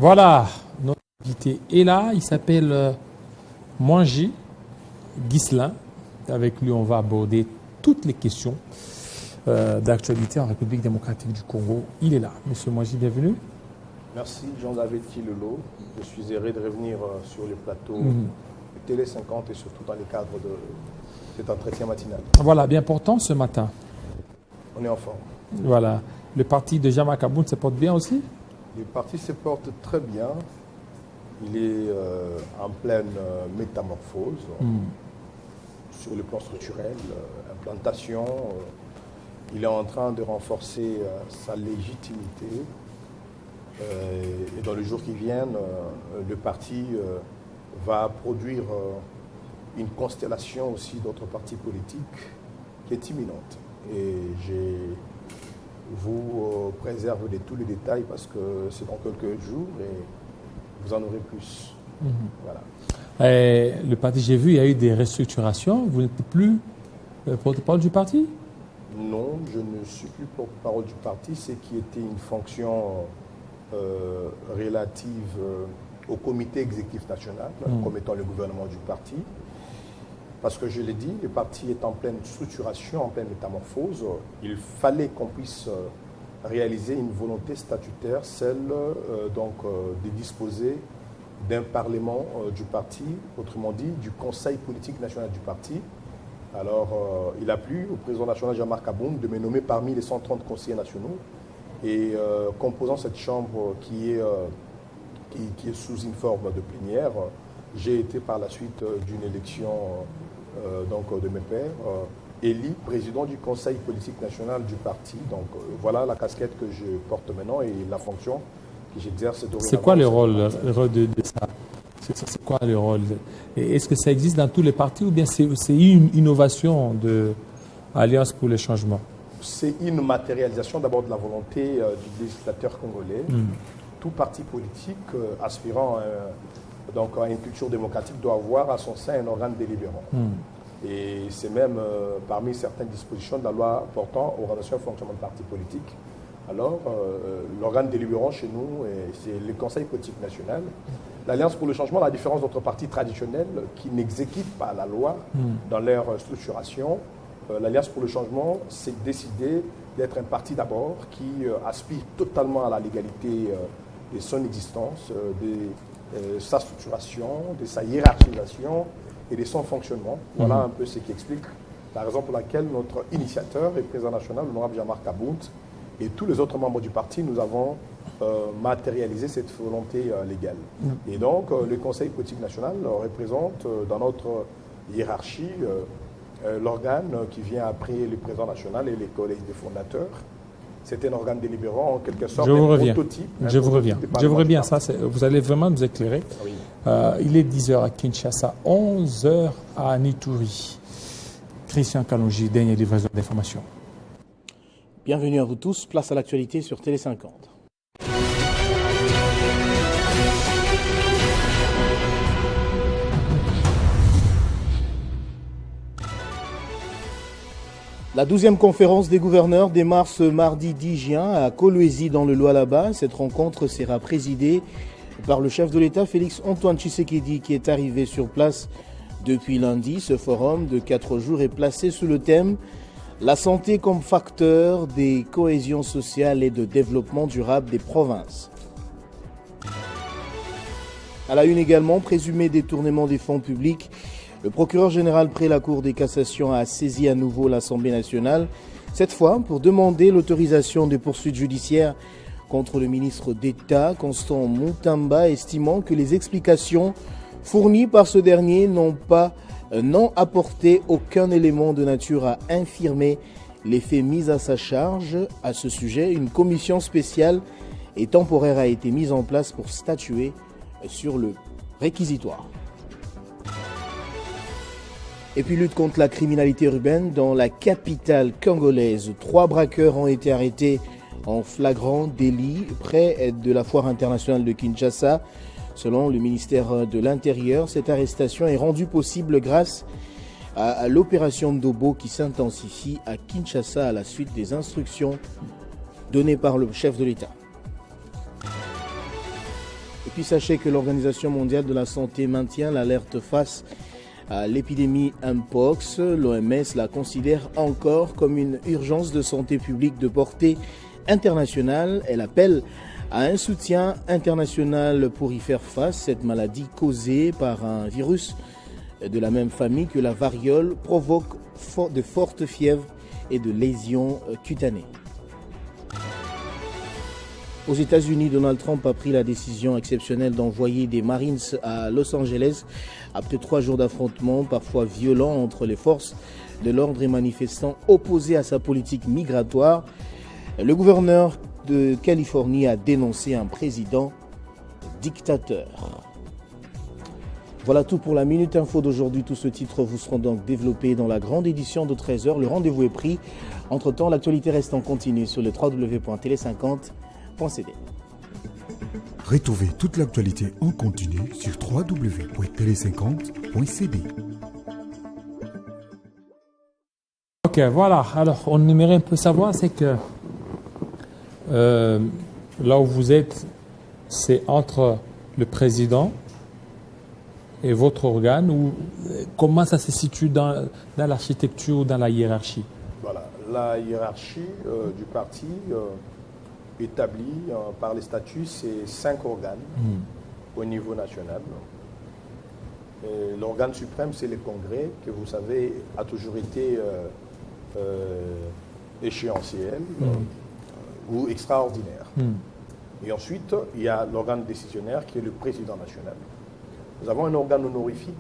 Voilà, notre invité est là. Il s'appelle Mwangi Ghislain. Avec lui, on va aborder toutes les questions d'actualité en République démocratique du Congo. Il est là. Monsieur Mwangi, bienvenue. Merci Jean-David Kilolo. Je suis heureux de revenir sur le plateau de Télé 50 et surtout dans le cadre de cet entretien matinal. Voilà, bien important ce matin. On est en forme. Voilà. Le parti de Jama Kaboun se porte bien aussi? Le parti se porte très bien. Il est en pleine métamorphose sur le plan structurel, implantation. Il est en train de renforcer sa légitimité. Et dans les jours qui viennent, le parti va produire une constellation aussi d'autres partis politiques qui est imminente. Et je vous préserve de tous les détails parce que c'est dans quelques jours et vous en aurez plus. Voilà. Le parti, j'ai vu, il y a eu des restructurations. Vous n'êtes plus porte-parole du parti? Non, je ne suis plus porte-parole du parti. C'est qui était une fonction relative au comité exécutif national, comme étant le gouvernement du parti. Parce que je l'ai dit, le parti est en pleine structuration, en pleine métamorphose. Il fallait qu'on puisse réaliser une volonté statutaire, celle de disposer d'un parlement du parti, autrement dit du conseil politique national du parti. Alors, il a plu au président national Jean-Marc Kaboun de me nommer parmi les 130 conseillers nationaux. Et composant cette chambre qui est sous une forme de plénière, j'ai été par la suite d'une élection de mes pairs, élu président du conseil politique national du parti. Donc voilà la casquette que je porte maintenant et la fonction que j'exerce dorénavant. C'est quoi le rôle de ça? C'est quoi le rôle? Est-ce que ça existe dans tous les partis ou bien c'est une innovation de Alliance pour le changement? C'est une matérialisation d'abord de la volonté du législateur congolais. Tout parti politique aspirant à une culture démocratique doit avoir à son sein un organe délibérant. Et c'est même parmi certaines dispositions de la loi portant organisation et fonctionnement de partis politiques. Alors, l'organe délibérant chez nous, c'est le Conseil politique national. L'Alliance pour le changement, à la différence d'autres partis traditionnels qui n'exécutent pas la loi dans leur structuration, l'Alliance pour le changement s'est décidé d'être un parti d'abord qui aspire totalement à la légalité de son existence, de sa structuration, de sa hiérarchisation et de son fonctionnement. Voilà un peu ce qui explique la raison pour laquelle notre initiateur et président national, l'honorable Jean-Marc Kaboun, et tous les autres membres du parti, nous avons matérialisé cette volonté légale. Et donc, le Conseil politique national représente dans notre hiérarchie l'organe qui vient après le président national et les collèges des fondateurs. C'est un organe délibérant, en quelque sorte, un prototype. Je vous reviens. Ça, vous allez vraiment nous éclairer. Oui. Il est 10h à Kinshasa, 11h à Nitouri. Christian Kalonji, dernière livraison d'informations. Bienvenue à vous tous. Place à l'actualité sur Télé 50. La 12e conférence des gouverneurs démarre ce mardi 10 juin à Kolwezi dans le Lualaba. Cette rencontre sera présidée par le chef de l'État Félix Antoine Tshisekedi qui est arrivé sur place depuis lundi. Ce forum de 4 jours est placé sous le thème « La santé comme facteur de cohésion sociale et de développement durable des provinces ». À la une également, présumé détournement des fonds publics. Le procureur général près la Cour des cassations a saisi à nouveau l'Assemblée nationale, cette fois pour demander l'autorisation des poursuites judiciaires contre le ministre d'État, Constant Moutamba, estimant que les explications fournies par ce dernier n'ont apporté aucun élément de nature à infirmer les faits mis à sa charge. À ce sujet, une commission spéciale et temporaire a été mise en place pour statuer sur le réquisitoire. Et puis lutte contre la criminalité urbaine dans la capitale congolaise. 3 braqueurs ont été arrêtés en flagrant délit près de la foire internationale de Kinshasa. Selon le ministère de l'Intérieur, cette arrestation est rendue possible grâce à l'opération Ndobo qui s'intensifie à Kinshasa à la suite des instructions données par le chef de l'État. puis sachez que l'Organisation mondiale de la santé maintient l'alerte face à l'épidémie Mpox. L'OMS la considère encore comme une urgence de santé publique de portée internationale. Elle appelle à un soutien international pour y faire face. Cette maladie causée par un virus de la même famille que la variole provoque de fortes fièvres et de lésions cutanées. Aux États-Unis, Donald Trump a pris la décision exceptionnelle d'envoyer des Marines à Los Angeles après 3 jours d'affrontements parfois violents entre les forces de l'ordre et manifestants opposés à sa politique migratoire. Le gouverneur de Californie a dénoncé un président dictateur. Voilà tout pour la Minute Info d'aujourd'hui. Tous ces titres vous seront donc développés dans la grande édition de 13h. Le rendez-vous est pris. Entre-temps, l'actualité reste en continu sur le www.tele50.cd. Retrouvez toute l'actualité en continu sur www.tele50.cd. Ok, voilà. Alors, on aimerait un peu savoir, c'est que là où vous êtes, c'est entre le président et votre organe, ou comment ça se situe dans l'architecture ou dans la hiérarchie? Voilà, la hiérarchie du parti établie par les statuts, c'est 5 organes au niveau national. L'organe suprême, c'est le Congrès, que vous savez a toujours été échéantiel ou extraordinaire. Et ensuite, il y a l'organe décisionnaire qui est le président national. Nous avons un organe honorifique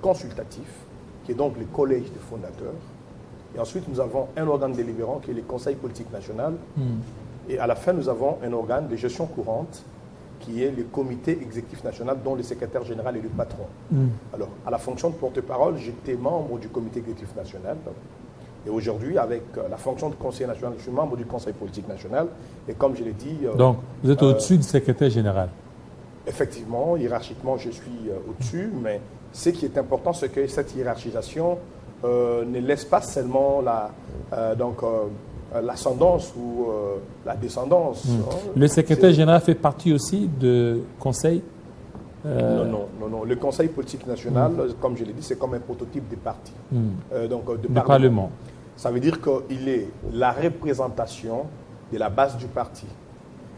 consultatif, qui est donc le collège des fondateurs. Et ensuite, nous avons un organe délibérant, qui est le Conseil politique national. Et à la fin, nous avons un organe de gestion courante, qui est le comité exécutif national, dont le secrétaire général est le patron. Alors, à la fonction de porte-parole, j'étais membre du comité exécutif national. Et aujourd'hui, avec la fonction de conseiller national, je suis membre du Conseil politique national. Et comme je l'ai dit... Donc, vous êtes au-dessus du secrétaire général? Effectivement, hiérarchiquement, je suis au-dessus, mais ce qui est important, c'est que cette hiérarchisation ne laisse pas seulement l'ascendance ou la descendance. Le secrétaire général fait partie aussi du conseil? Non. Le Conseil politique national, comme je l'ai dit, c'est comme un prototype des partis. Du Parlement. Ça veut dire qu'il est la représentation de la base du parti.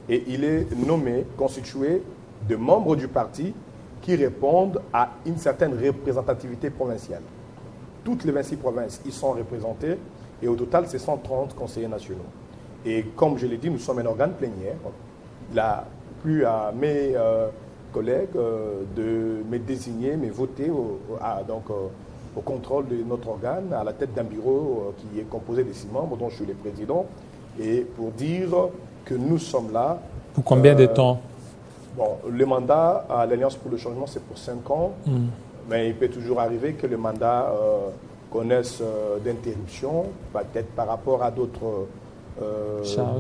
Et il est nommé, constitué de membres du parti qui répondent à une certaine représentativité provinciale. Toutes les 26 provinces y sont représentées et au total, c'est 130 conseillers nationaux. Et comme je l'ai dit, nous sommes un organe plénière. Il a plu à mes collègues de me désigner, me voter au contrôle de notre organe, à la tête d'un bureau qui est composé de 6 membres, dont je suis le président, et pour dire que nous sommes là. Pour combien de temps? Bon, le mandat à l'Alliance pour le changement, c'est pour 5 ans, mais il peut toujours arriver que le mandat connaisse d'interruption, peut-être par rapport à d'autres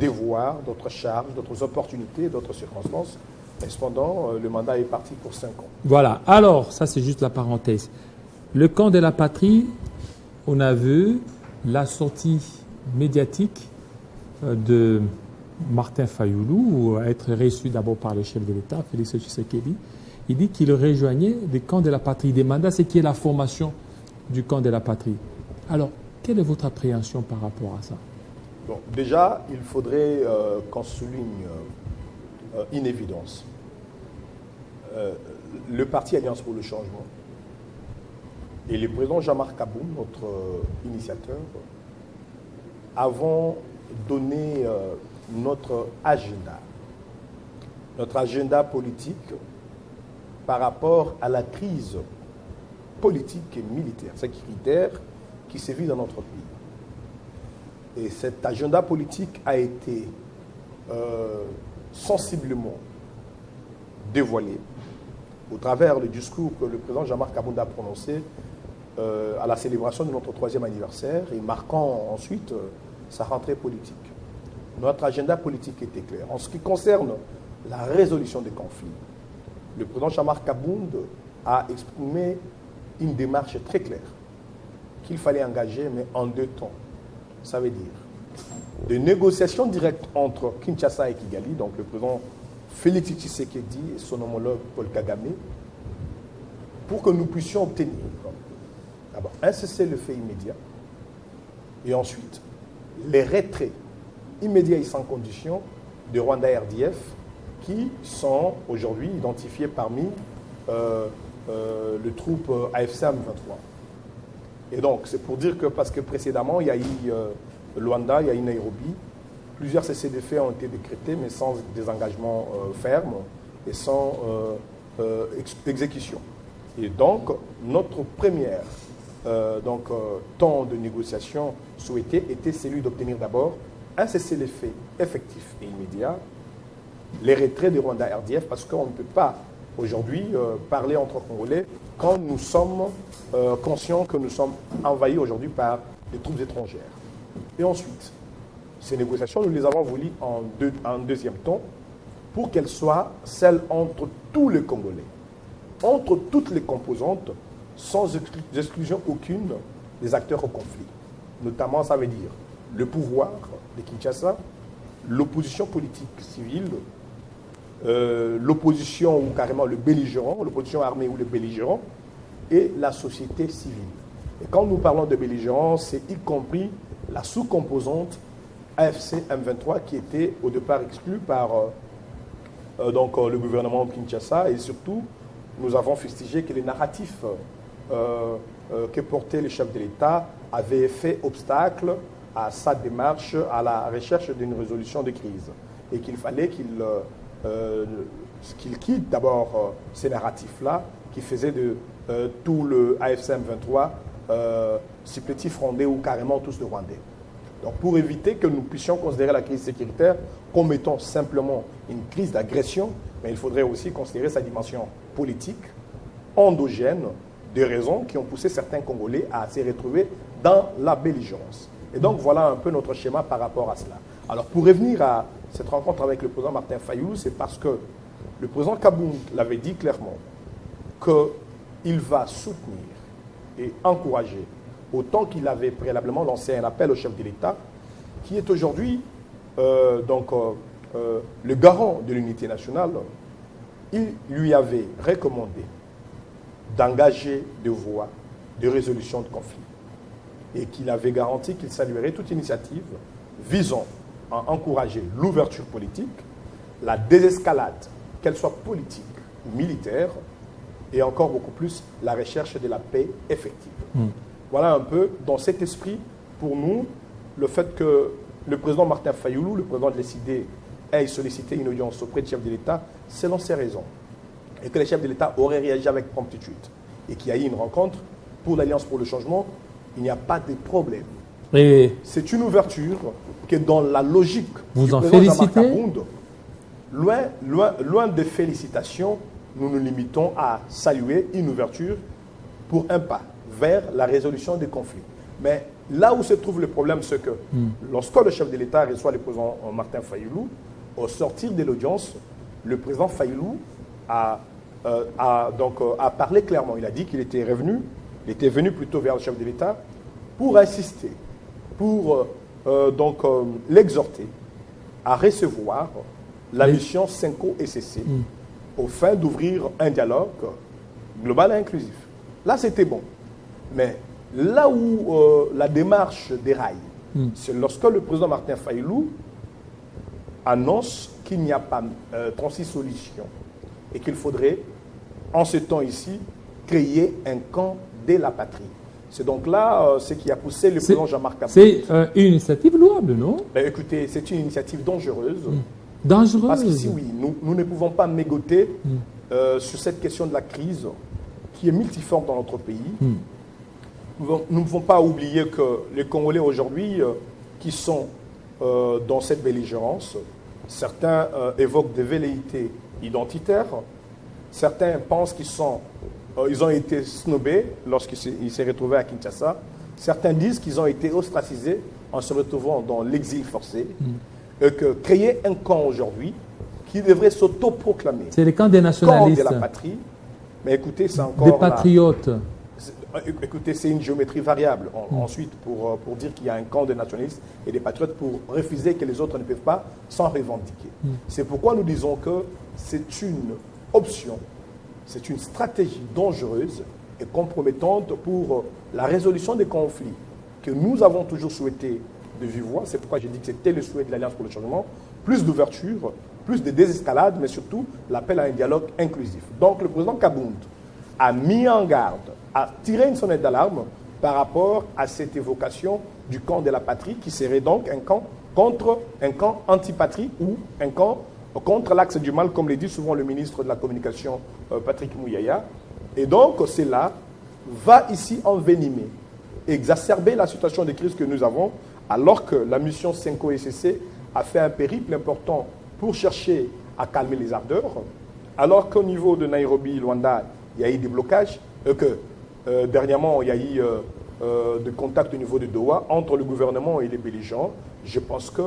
devoirs, d'autres charges, d'autres opportunités, d'autres circonstances. Mais cependant, le mandat est parti pour 5 ans. Voilà. Alors, ça c'est juste la parenthèse. Le camp de la patrie, on a vu la sortie médiatique de Martin Fayoulou, être reçu d'abord par le chef de l'État, Félix Tshisekedi. Il dit qu'il rejoignait des camps de la patrie, des mandats, ce qui est la formation du camp de la patrie. Alors, quelle est votre appréhension par rapport à ça? Bon, déjà, il faudrait qu'on souligne une évidence. Le parti Alliance pour le changement et le président Jean-Marc Kaboum, notre initiateur, avons donné notre agenda politique par rapport à la crise politique et militaire, sécuritaire qui sévit dans notre pays. Et cet agenda politique a été sensiblement dévoilé au travers du discours que le président Jean-Marc Kaboum a prononcé à la célébration de notre 3e anniversaire et marquant ensuite sa rentrée politique. Notre agenda politique était clair. En ce qui concerne la résolution des conflits, le président Jean-Marc Kaboum a exprimé une démarche très claire qu'il fallait engager, mais en 2 temps. Ça veut dire des négociations directes entre Kinshasa et Kigali, donc le président Félix Tshisekedi et son homologue Paul Kagame pour que nous puissions obtenir d'abord un cessez-le-feu immédiat et ensuite les retraits immédiats et sans condition de Rwanda RDF qui sont aujourd'hui identifiés parmi le troupe AFC M23. Et donc, c'est pour dire que, parce que précédemment, il y a eu Luanda, il y a eu Nairobi, plusieurs cessez-le-feu ont été décrétés, mais sans désengagement ferme et sans exécution. Et donc, notre première temps de négociation souhaité était celui d'obtenir d'abord un cessez-le-feu effectif et immédiat, les retraits de Rwanda RDF, parce qu'on ne peut pas aujourd'hui parler entre Congolais quand nous sommes conscients que nous sommes envahis aujourd'hui par les troupes étrangères. Et ensuite, ces négociations, nous les avons voulues en deuxième temps pour qu'elles soient celles entre tous les Congolais, entre toutes les composantes, sans exclusion aucune des acteurs au conflit. Notamment, ça veut dire le pouvoir de Kinshasa, l'opposition politique civile, l'opposition ou carrément le belligérant, l'opposition armée ou le belligérant, et la société civile. Et quand nous parlons de belligérants, c'est y compris la sous-composante AFC M23 qui était au départ exclue par le gouvernement de Kinshasa, et surtout nous avons fustigé que les narratifs que portaient les chefs de l'État avaient fait obstacle à sa démarche, à la recherche d'une résolution de crise, et qu'il fallait qu'il quitte d'abord ces narratifs-là qui faisaient de tout le AFC M23 supplétifs rwandais ou carrément tous de Rwandais. Donc pour éviter que nous puissions considérer la crise sécuritaire comme étant simplement une crise d'agression, mais il faudrait aussi considérer sa dimension politique, endogène, des raisons qui ont poussé certains Congolais à se retrouver dans la belligérance. Et donc voilà un peu notre schéma par rapport à cela. Alors pour revenir à cette rencontre avec le président Martin Fayulu, c'est parce que le président Kabound l'avait dit clairement qu'il va soutenir et encourager, autant qu'il avait préalablement lancé un appel au chef de l'État, qui est aujourd'hui le garant de l'unité nationale. Il lui avait recommandé d'engager des voies de résolution de conflits et qu'il avait garanti qu'il saluerait toute initiative visant à encourager l'ouverture politique, la désescalade, qu'elle soit politique ou militaire, et encore beaucoup plus la recherche de la paix effective. Voilà un peu, dans cet esprit, pour nous, le fait que le président Martin Fayulu, le président de l'ECD, ait sollicité une audience auprès du chef de l'État, selon ces raisons, et que les chefs de l'État auraient réagi avec promptitude, et qu'il y a eu une rencontre pour l'Alliance pour le changement, il n'y a pas de problème. C'est une ouverture que dans la logique vous du en président félicitez? Jean-Marc Kabound, loin de félicitations, nous nous limitons à saluer une ouverture pour un pas vers la résolution des conflits. Mais là où se trouve le problème, c'est que lorsque le chef de l'État reçoit le président Martin Fayulu, au sortir de l'audience, le président Fayulu a parlé clairement. Il a dit qu'il était venu plutôt vers le chef de l'État pour insister, pour l'exhorter à recevoir la mission Senko SCC au fin d'ouvrir un dialogue global et inclusif. Là, c'était bon. Mais là où la démarche déraille, c'est lorsque le président Martin Fayulu annonce qu'il n'y a pas 36 solutions et qu'il faudrait, en ce temps ici, créer un camp de la patrie. C'est donc là ce qui a poussé le président Jean-Marc Kabound. C'est une initiative louable, non? Écoutez, c'est une initiative dangereuse. Dangereuse? Parce qu'ici, oui, nous ne pouvons pas mégoter sur cette question de la crise qui est multiforme dans notre pays. Nous ne pouvons pas oublier que les Congolais aujourd'hui qui sont dans cette belligérance, certains évoquent des velléités identitaires, certains pensent qu'ils ont été snobés lorsqu'ils s'est retrouvés à Kinshasa, certains disent qu'ils ont été ostracisés en se retrouvant dans l'exil forcé, et que créer un camp aujourd'hui qui devrait s'autoproclamer c'est le camp des nationalistes, camp de la patrie, mais écoutez, c'est encore des patriotes. Écoutez, c'est une géométrie variable. Ensuite, pour dire qu'il y a un camp de nationalistes et des patriotes pour refuser que les autres ne peuvent pas s'en revendiquer. C'est pourquoi nous disons que c'est une option, c'est une stratégie dangereuse et compromettante pour la résolution des conflits que nous avons toujours souhaité de vive voix. C'est pourquoi j'ai dit que c'était le souhait de l'Alliance pour le changement. Plus d'ouverture, plus de désescalade, mais surtout l'appel à un dialogue inclusif. Donc le président Kabound a mis en garde, a tiré une sonnette d'alarme par rapport à cette évocation du camp de la patrie, qui serait donc un camp contre un camp anti-patrie ou un camp contre l'axe du mal, comme le dit souvent le ministre de la Communication, Patrick Mouyaya. Et donc cela va ici envenimer, exacerber la situation de crise que nous avons, alors que la mission Senko-ECC a fait un périple important pour chercher à calmer les ardeurs, alors qu'au niveau de Nairobi, Luanda, il y a eu des blocages, dernièrement, il y a eu des contacts au niveau de Doha entre le gouvernement et les belligérants. Je pense que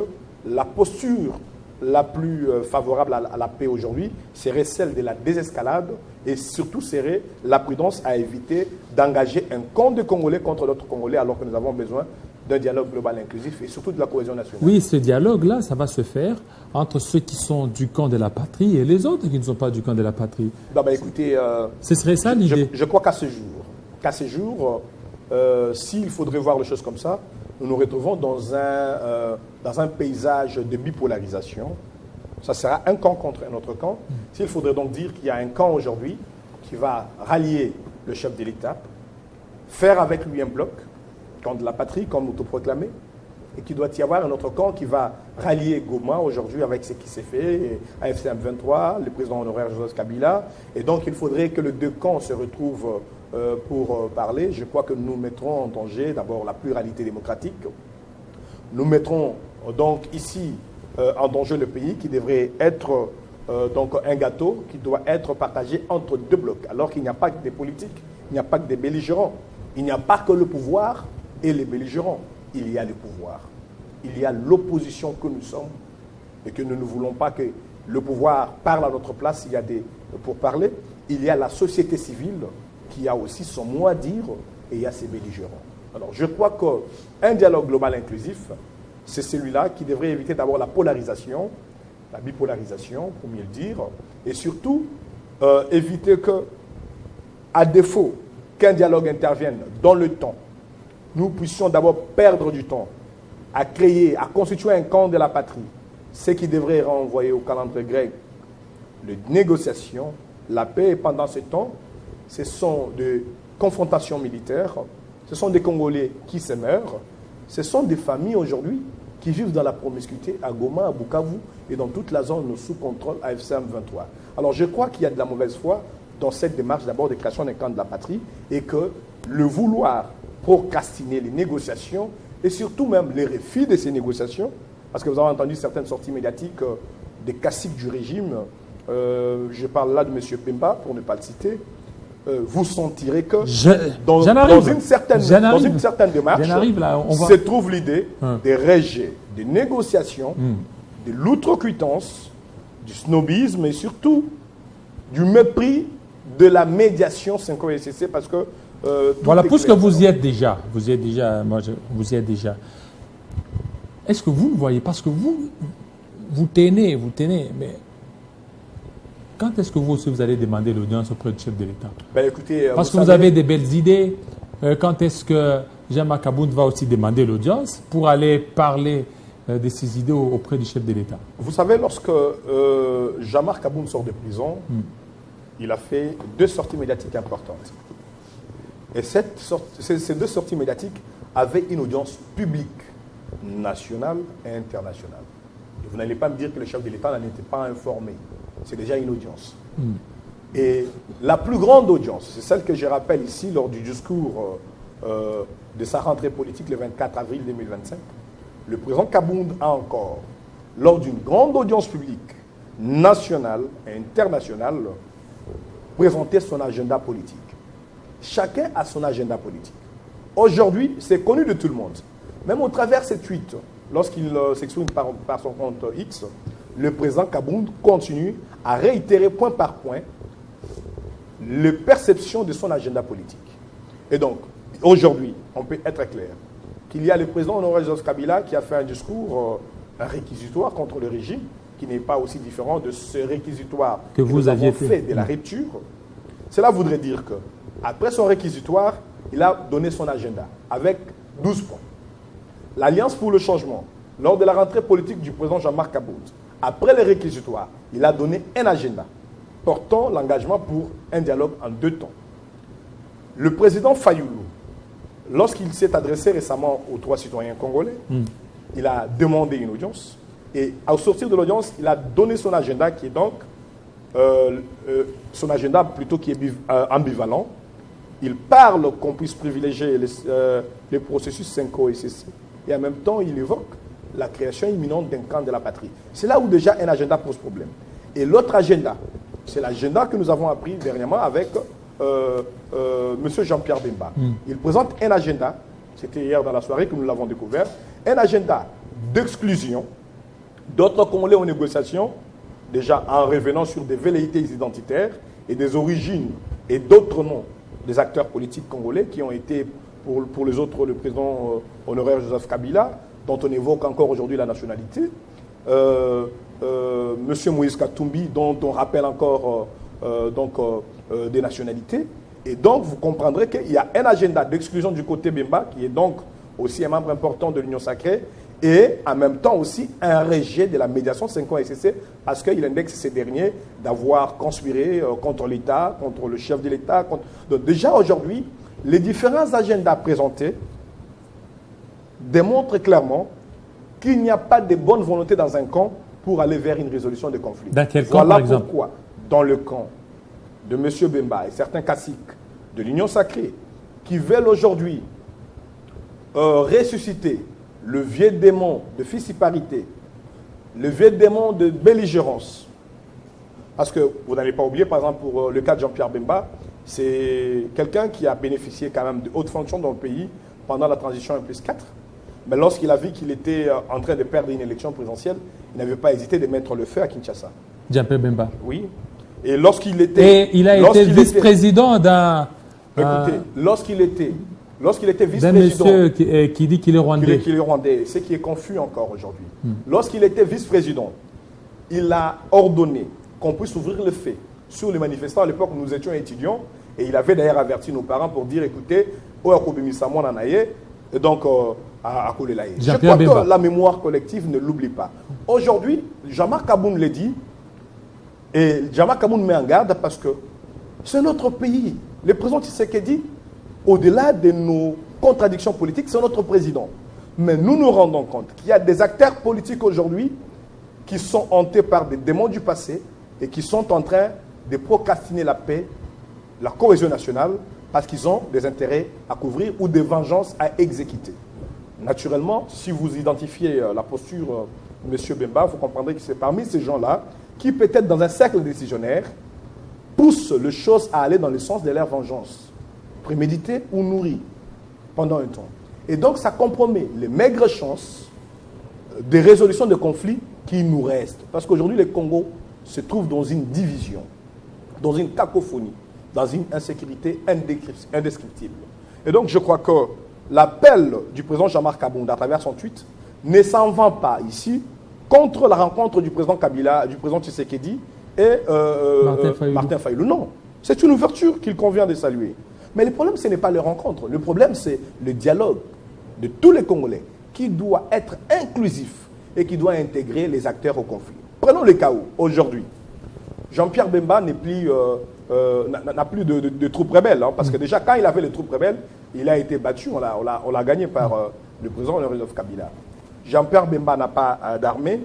la posture la plus favorable à la paix aujourd'hui serait celle de la désescalade et surtout serait la prudence à éviter d'engager un camp de Congolais contre d'autres Congolais alors que nous avons besoin d'un dialogue global inclusif et surtout de la cohésion nationale. Oui, ce dialogue-là, ça va se faire entre ceux qui sont du camp de la patrie et les autres qui ne sont pas du camp de la patrie. Écoutez, ce serait ça l'idée. Je crois qu'à ce jour, s'il faudrait voir les choses comme ça, nous nous retrouvons dans un paysage de bipolarisation. Ça sera un camp contre un autre camp. S'il faudrait donc dire qu'il y a un camp aujourd'hui qui va rallier le chef de l'État, faire avec lui un bloc, camp de la patrie, comme autoproclamé, et qu'il doit y avoir un autre camp qui va rallier Goma aujourd'hui avec ce qui s'est fait, AFC M23, le président honoraire Joseph Kabila. Et donc il faudrait que les deux camps se retrouvent pour parler. Je crois que nous mettrons en danger d'abord la pluralité démocratique. Nous mettrons donc ici en danger le pays qui devrait être donc un gâteau qui doit être partagé entre deux blocs. Alors qu'il n'y a pas que des politiques, il n'y a pas que des belligérants. Il n'y a pas que le pouvoir et les belligérants. Il y a le pouvoir. Il y a l'opposition que nous sommes et que nous ne voulons pas que le pouvoir parle à notre place. Il y a pour parler. Il y a la société civile qui a aussi son mot à dire et il y a ses belligérants. Alors je crois qu'un dialogue global inclusif, c'est celui-là qui devrait éviter d'abord la polarisation, la bipolarisation, pour mieux le dire, et surtout éviter que, à défaut qu'un dialogue intervienne dans le temps, nous puissions d'abord perdre du temps à créer, à constituer un camp de la patrie, ce qui devrait renvoyer au calendrier grec les négociations, la paix. Et pendant ce temps, ce sont des confrontations militaires, ce sont des Congolais qui se meurent, ce sont des familles aujourd'hui qui vivent dans la promiscuité à Goma, à Bukavu et dans toute la zone sous contrôle AFC M23. Alors je crois qu'il y a de la mauvaise foi dans cette démarche d'abord de création d'un camp de la patrie et que le vouloir procrastiner les négociations et surtout même les refus de ces négociations, parce que vous avez entendu certaines sorties médiatiques des caciques du régime, je parle là de M. Pemba pour ne pas le citer, vous sentirez que dans une certaine démarche se trouve l'idée des rejets, des négociations, de l'outrecuidance, du snobisme et surtout du mépris de la médiation Senko-ECC parce que voilà, puisque vous y êtes déjà, est-ce que vous ne voyez, parce que vous tenez, mais quand est-ce que vous aussi vous allez demander l'audience auprès du chef de l'État? Écoutez, parce que vous avez des belles idées. Quand est-ce que Jean-Marc Kabound va aussi demander l'audience pour aller parler de ses idées auprès du chef de l'État? Vous savez, lorsque Jean-Marc Kabound sort de prison, il a fait 2 sorties médiatiques importantes. Et ces 2 sorties médiatiques avaient une audience publique, nationale et internationale. Et vous n'allez pas me dire que le chef de l'État n'en était pas informé. C'est déjà une audience. Et la plus grande audience, c'est celle que je rappelle ici lors du discours de sa rentrée politique le 24 avril 2025. Le président Kabound a encore, lors d'une grande audience publique nationale et internationale, présenté son agenda politique. Chacun a son agenda politique. Aujourd'hui, c'est connu de tout le monde. Même au travers de ces tweets, lorsqu'il s'exprime par son compte X, le président Kabound continue à réitérer point par point les perceptions de son agenda politique. Et donc, aujourd'hui, on peut être clair qu'il y a le président Honoré Joseph Kabila qui a fait un discours réquisitoire contre le régime, qui n'est pas aussi différent de ce réquisitoire que vous aviez fait de la rupture. Cela voudrait dire qu'après son réquisitoire, il a donné son agenda avec 12 points. L'Alliance pour le changement, lors de la rentrée politique du président Jean-Marc Aboud, après le réquisitoire, il a donné un agenda portant l'engagement pour un dialogue en 2 temps. Le président Fayoulou, lorsqu'il s'est adressé récemment aux 3 citoyens congolais, il a demandé une audience. Et au sortir de l'audience, il a donné son agenda qui est donc son agenda plutôt qui est ambivalent. Il parle qu'on puisse privilégier les processus 5O et CC. Et en même temps, il évoque la création imminente d'un camp de la patrie. C'est là où déjà un agenda pose problème. Et l'autre agenda, c'est l'agenda que nous avons appris dernièrement avec M. Jean-Pierre Bemba. Il présente un agenda, c'était hier dans la soirée que nous l'avons découvert, un agenda d'exclusion d'autres Congolais en négociation, déjà en revenant sur des velléités identitaires et des origines et d'autres noms des acteurs politiques congolais qui ont été, pour les autres, le président honoraire Joseph Kabila, dont on évoque encore aujourd'hui la nationalité, M. Moïse Katumbi, dont on rappelle encore des nationalités. Et donc, vous comprendrez qu'il y a un agenda d'exclusion du côté Bemba, qui est donc aussi un membre important de l'Union sacrée, et en même temps aussi un rejet de la médiation 5 ans SCC, parce qu'il indexe ces derniers d'avoir conspiré contre l'État, contre le chef de l'État. Donc déjà aujourd'hui, les différents agendas présentés démontrent clairement qu'il n'y a pas de bonne volonté dans un camp pour aller vers une résolution des conflits. Dans quel camp, par exemple ? Pourquoi, dans le camp de M. Bemba et certains caciques de l'Union sacrée, qui veulent aujourd'hui ressusciter le vieux démon de fissiparité, le vieux démon de belligérance. Parce que vous n'allez pas oublier, par exemple, pour le cas de Jean-Pierre Bemba, c'est quelqu'un qui a bénéficié quand même de hautes fonctions dans le pays pendant la transition 1+4. Mais lorsqu'il a vu qu'il était en train de perdre une élection présidentielle, il n'avait pas hésité de mettre le feu à Kinshasa. Jean-Pierre Bemba. Oui. Et lorsqu'il était... Et il a été vice-président d'un... Écoutez, lorsqu'il était vice-président... D'un monsieur qui dit qu'il est rwandais. Qu'il est rwandais, ce qui est confus encore aujourd'hui. Lorsqu'il était vice-président, il a ordonné qu'on puisse ouvrir le feu sur les manifestants. À l'époque, nous étions étudiants, et il avait d'ailleurs averti nos parents pour dire, écoutez, et donc à Kolelaye. Je crois que la mémoire collective ne l'oublie pas. Aujourd'hui, Jean-Marc Aboun le dit, et Jean-Marc Aboun met en garde parce que c'est notre pays. Le président Tshisekedi, au-delà de nos contradictions politiques, c'est notre président. Mais nous nous rendons compte qu'il y a des acteurs politiques aujourd'hui qui sont hantés par des démons du passé et qui sont en train de procrastiner la paix, la cohésion nationale, parce qu'ils ont des intérêts à couvrir ou des vengeances à exécuter. Naturellement, si vous identifiez la posture de M. Bemba, vous comprendrez que c'est parmi ces gens-là qui, peut-être dans un cercle décisionnaire, poussent les choses à aller dans le sens de leur vengeance, préméditée ou nourrie, pendant un temps. Et donc, ça compromet les maigres chances de résolution de conflits qui nous restent. Parce qu'aujourd'hui, le Congo se trouve dans une division, dans une cacophonie, dans une insécurité indescriptible. Et donc, je crois que l'appel du président Jean-Marc Aboun à travers son tweet ne s'en vend pas ici contre la rencontre du président Kabila, du président Tshisekedi et Martin Fayoulou. Non, c'est une ouverture qu'il convient de saluer. Mais le problème, ce n'est pas les rencontres. Le problème, c'est le dialogue de tous les Congolais qui doit être inclusif et qui doit intégrer les acteurs au conflit. Prenons le cas où, aujourd'hui, Jean-Pierre Bemba n'a plus de troupes rebelles. Hein, parce que déjà, quand il avait les troupes rebelles, il a été battu, on l'a gagné par le président Joseph Kabila. Jean-Pierre Bemba n'a pas d'armée.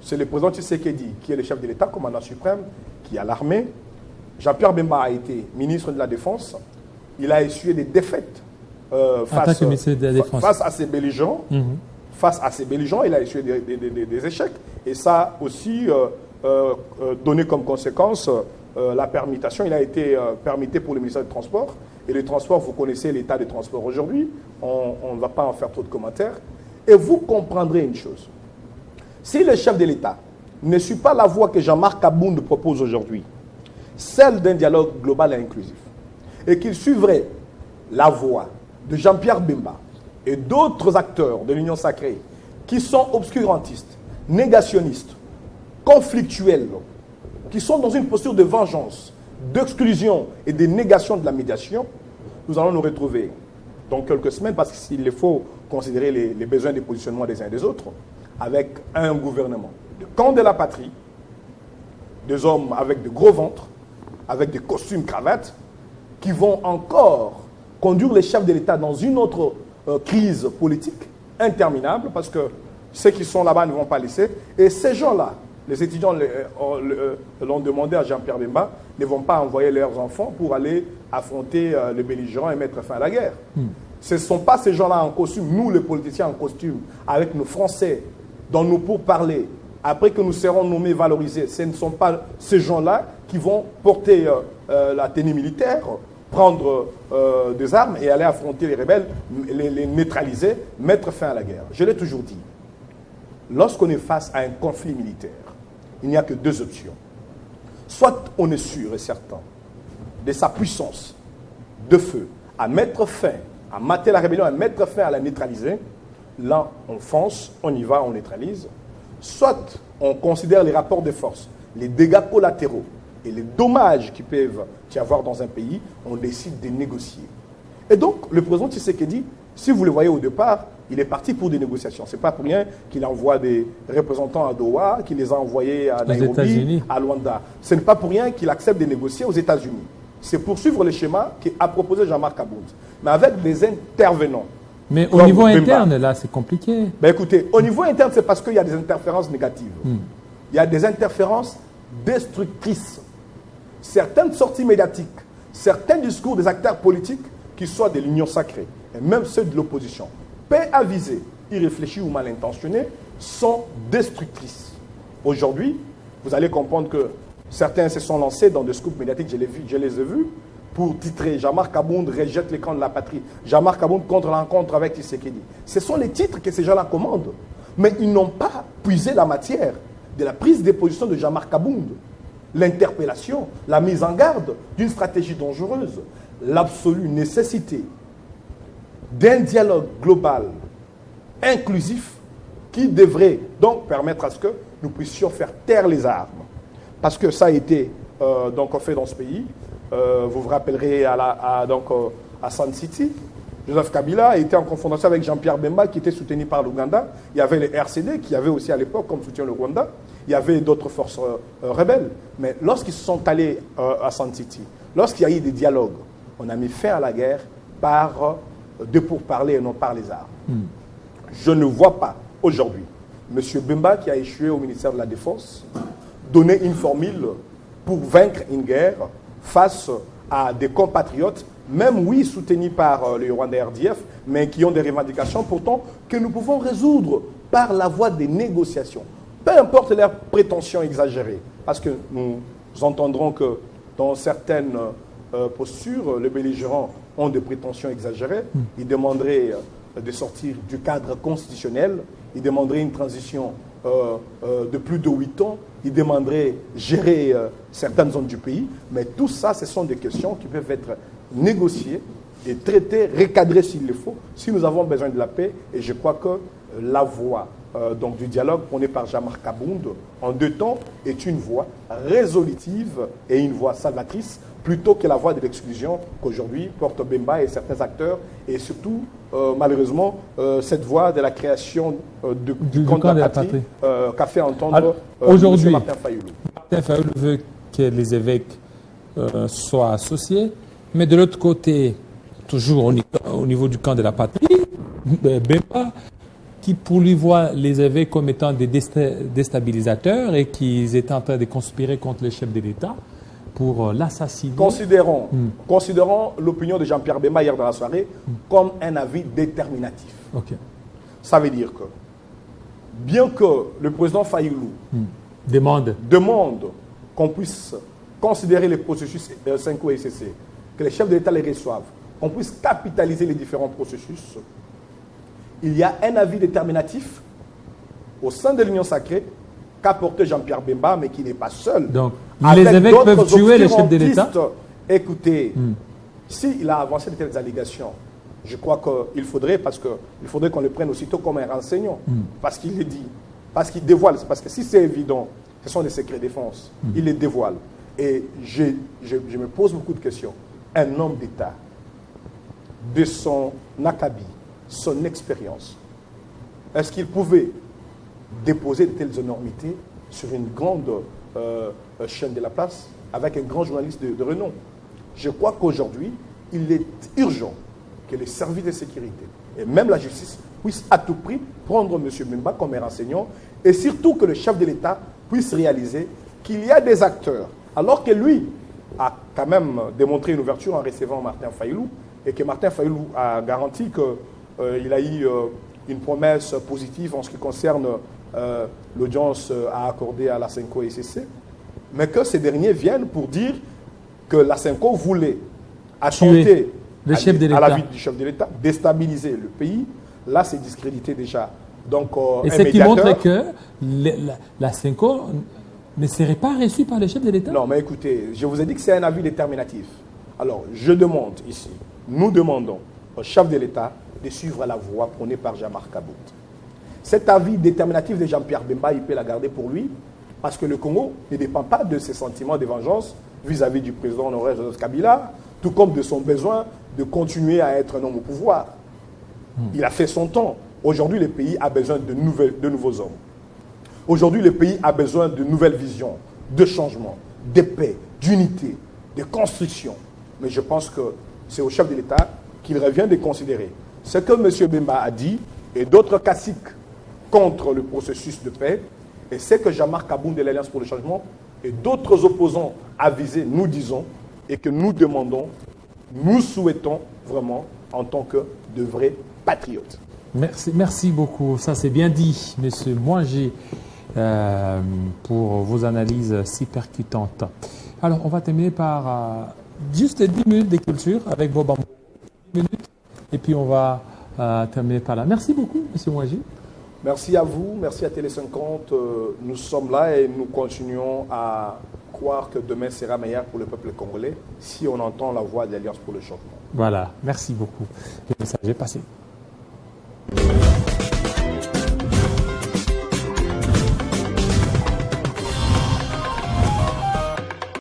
C'est le président Tshisekedi qui est le chef de l'État, commandant suprême, qui a l'armée. Jean-Pierre Bemba a été ministre de la Défense. Il a essuyé des défaites face à ses belligérants. Face à ses belligérants, il a essuyé des échecs. Et ça aussi donné comme conséquence la permutation. Il a été permuté pour le ministère des Transports. Et les transports, vous connaissez l'état des transports aujourd'hui. On ne va pas en faire trop de commentaires. Et vous comprendrez une chose. Si le chef de l'État ne suit pas la voie que Jean-Marc Aboun propose aujourd'hui, celle d'un dialogue global et inclusif, et qu'il suivrait la voix de Jean-Pierre Bemba et d'autres acteurs de l'Union sacrée qui sont obscurantistes, négationnistes, conflictuels, qui sont dans une posture de vengeance, d'exclusion et de négation de la médiation, nous allons nous retrouver dans quelques semaines, parce qu'il faut considérer les besoins des positionnements des uns et des autres, avec un gouvernement de camp de la patrie, des hommes avec de gros ventres, avec des costumes cravates, qui vont encore conduire les chefs de l'État dans une autre crise politique interminable, parce que ceux qui sont là-bas ne vont pas laisser. Et ces gens-là, les étudiants l'ont demandé à Jean-Pierre Bemba, ne vont pas envoyer leurs enfants pour aller affronter les belligérants et mettre fin à la guerre. Ce ne sont pas ces gens-là en costume, nous les politiciens en costume, avec nos Français, dans nos pourparlers, après que nous serons nommés, valorisés. Ce ne sont pas ces gens-là qui vont porter la tenue militaire, prendre des armes et aller affronter les rebelles, les neutraliser, mettre fin à la guerre. Je l'ai toujours dit, lorsqu'on est face à un conflit militaire, il n'y a que deux options. Soit on est sûr et certain de sa puissance de feu à mettre fin, à mater la rébellion, à mettre fin, à la neutraliser. Là, on fonce, on y va, on neutralise. Soit on considère les rapports de force, les dégâts collatéraux et les dommages qui peuvent y avoir dans un pays, on décide de négocier. Et donc, le président Tshisekedi, si vous le voyez au départ, il est parti pour des négociations. Ce n'est pas pour rien qu'il envoie des représentants à Doha, qu'il les a envoyés à Nairobi, à Luanda. Ce n'est pas pour rien qu'il accepte de négocier aux États-Unis. C'est pour suivre le schéma qu'a proposé Jean-Marc Aboud, mais avec des intervenants. Mais au niveau interne, là, c'est compliqué. Ben écoutez, au niveau interne, c'est parce qu'il y a des interférences négatives. Il y a des interférences destructrices. Certaines sorties médiatiques, certains discours des acteurs politiques, qui soient de l'Union sacrée, et même ceux de l'opposition, peu avisés, irréfléchis ou mal intentionnés, sont destructrices. Aujourd'hui, vous allez comprendre que certains se sont lancés dans des scoops médiatiques, je les ai vus, pour titrer Jean-Marc Aboud rejette les camps de la patrie, Jean-Marc Aboud contre l'encontre avec Tshisekedi. Ce sont les titres que ces gens-là commandent. Mais ils n'ont pas puisé la matière de la prise de position de Jean-Marc Aboud, l'interpellation, la mise en garde d'une stratégie dangereuse, l'absolue nécessité d'un dialogue global, inclusif, qui devrait donc permettre à ce que nous puissions faire taire les armes. Parce que ça a été donc fait dans ce pays. Vous vous rappellerez à Sun City, Joseph Kabila était en confrontation avec Jean-Pierre Bemba qui était soutenu par l'Ouganda. Il y avait les RCD qui avaient aussi à l'époque comme soutien le Rwanda. Il y avait d'autres forces rebelles. Mais lorsqu'ils se sont allés à Sun City, lorsqu'il y a eu des dialogues, on a mis fin à la guerre par de pourparlers et non par les armes. Je ne vois pas aujourd'hui M. Bemba qui a échoué au ministère de la Défense donner une formule pour vaincre une guerre face à des compatriotes, même oui soutenus par le Rwanda RDF, mais qui ont des revendications pourtant que nous pouvons résoudre par la voie des négociations. Peu importe leurs prétentions exagérées, parce que nous entendrons que dans certaines postures, les belligérants ont des prétentions exagérées. Ils demanderaient de sortir du cadre constitutionnel, ils demanderaient une transition de plus de 8 ans, ils demanderaient gérer certaines zones du pays, mais tout ça, ce sont des questions qui peuvent être négociées et traitées, recadrées s'il le faut, si nous avons besoin de la paix. Et je crois que la voie donc du dialogue prônée par Jean-Marc Aboud en 2 temps est une voie résolutive et une voie salvatrice, plutôt que la voie de l'exclusion qu'aujourd'hui portent Bemba et certains acteurs, et surtout, malheureusement, cette voie de la création du camp de la patrie qu'a fait entendre aujourd'hui Martin Fayoulou. Martin Fayoulou veut que les évêques soient associés, mais de l'autre côté, toujours au niveau du camp de la patrie, Bemba, qui pour lui voit les évêques comme étant des déstabilisateurs et qu'ils étaient en train de conspirer contre le chef de l'État pour l'assassiner. Considérons l'opinion de Jean-Pierre Bemba hier dans la soirée comme un avis déterminatif. Ça veut dire que, bien que le président Fayoulou demande qu'on puisse considérer les processus 5 et SCC, que les chefs de l'État les reçoivent, qu'on puisse capitaliser les différents processus, il y a un avis déterminatif au sein de l'Union sacrée qu'a porté Jean-Pierre Bemba, mais qui n'est pas seul. Donc, les évêques peuvent tuer les chefs de l'État. Écoutez, S'il a avancé de telles allégations, je crois qu'il faudrait, qu'on le prenne aussitôt comme un renseignant, parce qu'il les dit, parce qu'il dévoile, parce que si c'est évident, ce sont des secrets défense, il les dévoile. Et je me pose beaucoup de questions. Un homme d'État, de son acabit, son expérience, est-ce qu'il pouvait déposer de telles énormités sur une grande chaîne de la place avec un grand journaliste de renom? Je crois qu'aujourd'hui, il est urgent que les services de sécurité et même la justice puissent à tout prix prendre M. Bemba comme un renseignant et surtout que le chef de l'État puisse réaliser qu'il y a des acteurs, alors que lui a quand même démontré une ouverture en recevant Martin Fayulu et que Martin Fayulu a garanti qu'il a eu une promesse positive en ce qui concerne l'audience à accorder à la Senko et CC, mais que ces derniers viennent pour dire que la Senko voulait attenter à la vie du chef de l'État, déstabiliser le pays. Là, c'est discrédité déjà. Donc, et ce qui montre que la Senko ne serait pas reçue par le chef de l'État? Non, mais écoutez, je vous ai dit que c'est un avis déterminatif. Alors, je demande ici, nous demandons au chef de l'État de suivre la voie prônée par Jean-Marc Aboud. Cet avis déterminatif de Jean-Pierre Bemba, il peut la garder pour lui, parce que le Congo ne dépend pas de ses sentiments de vengeance vis-à-vis du président honoraire Joseph Kabila, tout comme de son besoin de continuer à être un homme au pouvoir. Il a fait son temps. Aujourd'hui, le pays a besoin de nouveaux hommes. Aujourd'hui, le pays a besoin de nouvelles visions, de changements, de paix, d'unité, de construction. Mais je pense que c'est au chef de l'État qu'il revient de considérer ce que M. Bemba a dit et d'autres caciques contre le processus de paix et ce que Jean-Marc Aboud de l'Alliance pour le changement et d'autres opposants avisés nous disons et que nous demandons, nous souhaitons vraiment en tant que de vrais patriotes. Merci beaucoup. Ça, c'est bien dit, M. Mwangi, pour vos analyses si percutantes. Alors, on va terminer par juste 10 minutes de culture avec vos bambous. 10 minutes, et puis on va terminer par là. Merci beaucoup, M. Mwangi. Merci à vous, merci à Télé 50. Nous sommes là et nous continuons à croire que demain sera meilleur pour le peuple congolais si on entend la voix de l'Alliance pour le changement. Voilà, merci beaucoup. Le message est passé.